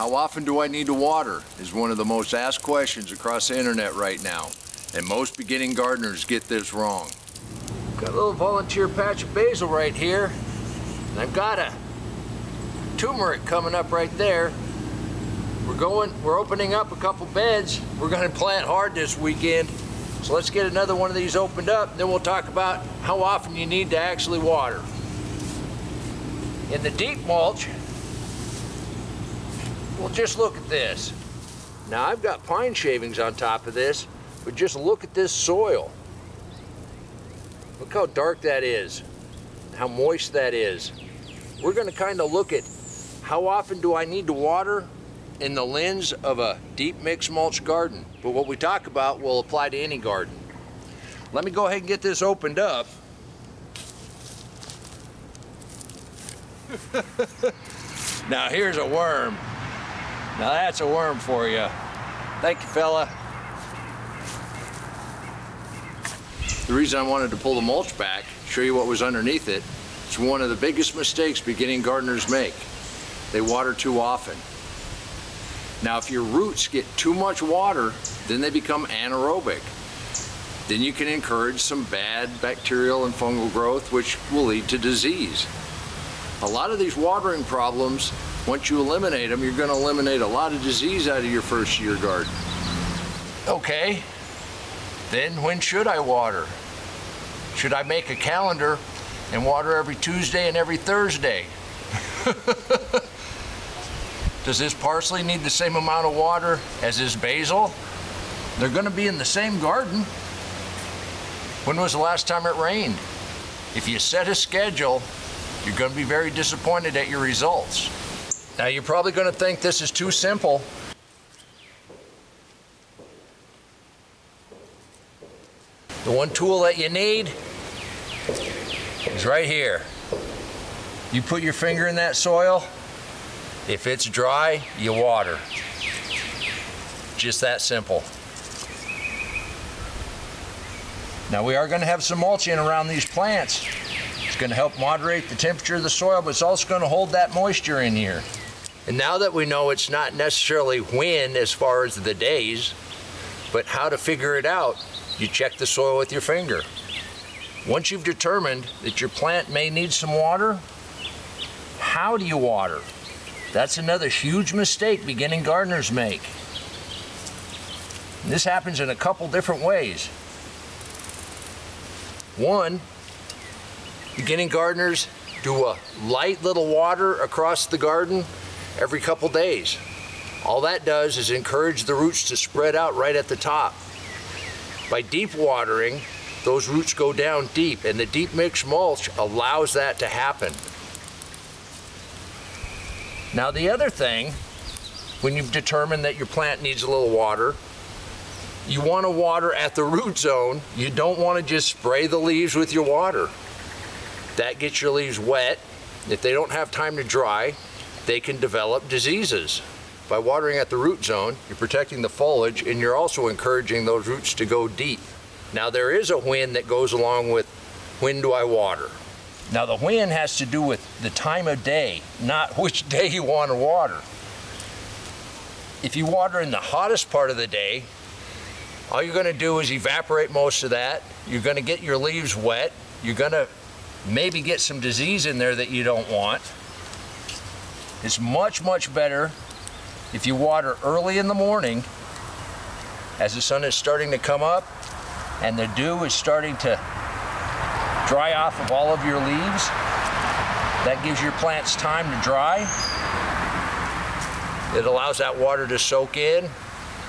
How often do I need to water is one of the most asked questions across the internet right now, and most beginning gardeners get this wrong. Got a little volunteer patch of basil right here, and I've got a turmeric coming up right there. We're opening up a couple beds. We're going to plant hard this weekend, so let's get another one of these opened up, then we'll talk about how often you need to actually water. In the deep mulch, well, just look at this. Now, I've got pine shavings on top of this, but just look at this soil. Look how dark that is, how moist that is. We're going to kind of look at how often do I need to water in the lens of a deep mixed mulch garden. But what we talk about will apply to any garden. Let me go ahead and get this opened up. Now here's a worm. Now that's a worm for you. Thank you, fella. The reason I wanted to pull the mulch back, show you what was underneath it, it's one of the biggest mistakes beginning gardeners make. They water too often. Now, if your roots get too much water, then they become anaerobic. Then you can encourage some bad bacterial and fungal growth, which will lead to disease. A lot of these watering problems, once you eliminate them, you're going to eliminate a lot of disease out of your first year garden. Okay, then when should I water? Should I make a calendar and water every Tuesday and every Thursday? Does this parsley need the same amount of water as this basil? They're going to be in the same garden. When was the last time it rained? If you set a schedule, you're going to be very disappointed at your results. Now, you're probably going to think this is too simple. The one tool that you need is right here. You put your finger in that soil. If it's dry, you water. Just that simple. Now, we are going to have some mulching around these plants. It's going to help moderate the temperature of the soil, but it's also going to hold that moisture in here. And now that we know it's not necessarily when as far as the days, but how to figure it out, you check the soil with your finger. Once you've determined that your plant may need some water, how do you water? That's another huge mistake beginning gardeners make. And this happens in a couple different ways. One, beginning gardeners do a light little water across the garden every couple days. All that does is encourage the roots to spread out right at the top. By deep watering, those roots go down deep, and the deep mixed mulch allows that to happen. Now, the other thing, when you've determined that your plant needs a little water, you want to water at the root zone. You don't want to just spray the leaves with your water. That gets your leaves wet. If they don't have time to dry, they can develop diseases. By watering at the root zone, you're protecting the foliage, and you're also encouraging those roots to go deep. Now, there is a when that goes along with when do I water. Now, the when has to do with the time of day, not which day you want to water. If you water in the hottest part of the day, all you're going to do is evaporate most of that. You're going to get your leaves wet. You're going to maybe get some disease in there that you don't want. It's much, much better if you water early in the morning as the sun is starting to come up and the dew is starting to dry off of all of your leaves. That gives your plants time to dry. It allows that water to soak in.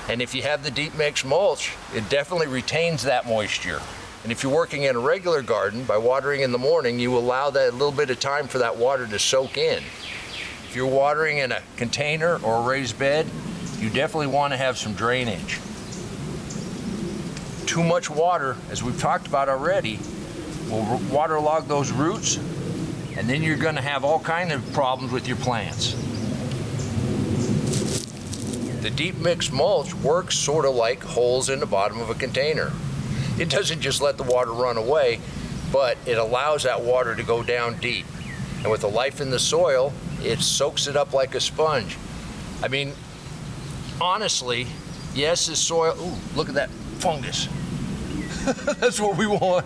And if you have the deep mixed mulch, it definitely retains that moisture. And if you're working in a regular garden, by watering in the morning, you allow that little bit of time for that water to soak in. If you're watering in a container or a raised bed, you definitely want to have some drainage. Too much water, as we've talked about already, will waterlog those roots, and then you're going to have all kinds of problems with your plants. The deep mixed mulch works sort of like holes in the bottom of a container. It doesn't just let the water run away, but it allows that water to go down deep. And with the life in the soil, it soaks it up like a sponge. I mean, honestly, yes, this soil, ooh, look at that fungus. That's what we want.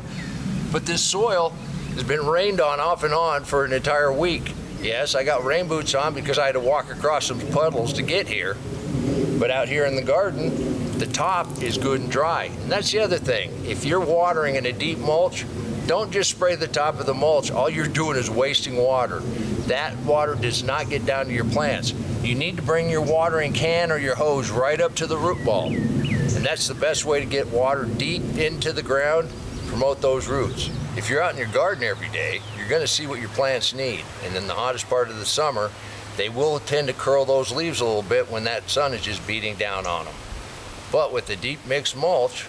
But this soil has been rained on off and on for an entire week. Yes, I got rain boots on because I had to walk across some puddles to get here. But out here in the garden, the top is good and dry. And that's the other thing. If you're watering in a deep mulch, don't just spray the top of the mulch. All you're doing is wasting water. That water does not get down to your plants. You need to bring your watering can or your hose right up to the root ball. And that's the best way to get water deep into the ground, promote those roots. If you're out in your garden every day, you're going to see what your plants need. And in the hottest part of the summer, they will tend to curl those leaves a little bit when that sun is just beating down on them. But with the deep mixed mulch,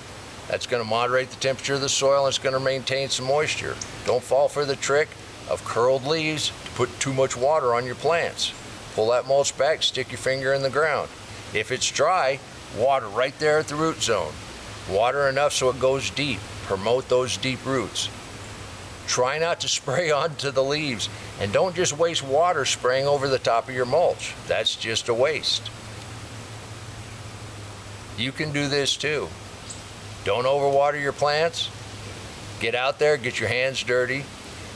that's going to moderate the temperature of the soil and it's going to maintain some moisture. Don't fall for the trick of curled leaves to put too much water on your plants. Pull that mulch back, stick your finger in the ground. If it's dry, water right there at the root zone. Water enough so it goes deep. Promote those deep roots. Try not to spray onto the leaves, and don't just waste water spraying over the top of your mulch. That's just a waste. You can do this too. Don't overwater your plants. Get out there, get your hands dirty.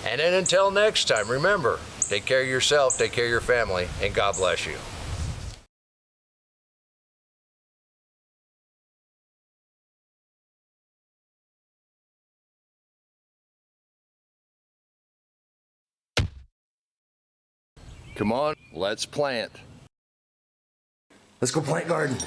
And then until next time, remember, take care of yourself, take care of your family, and God bless you. Come on, let's plant. Let's go plant garden.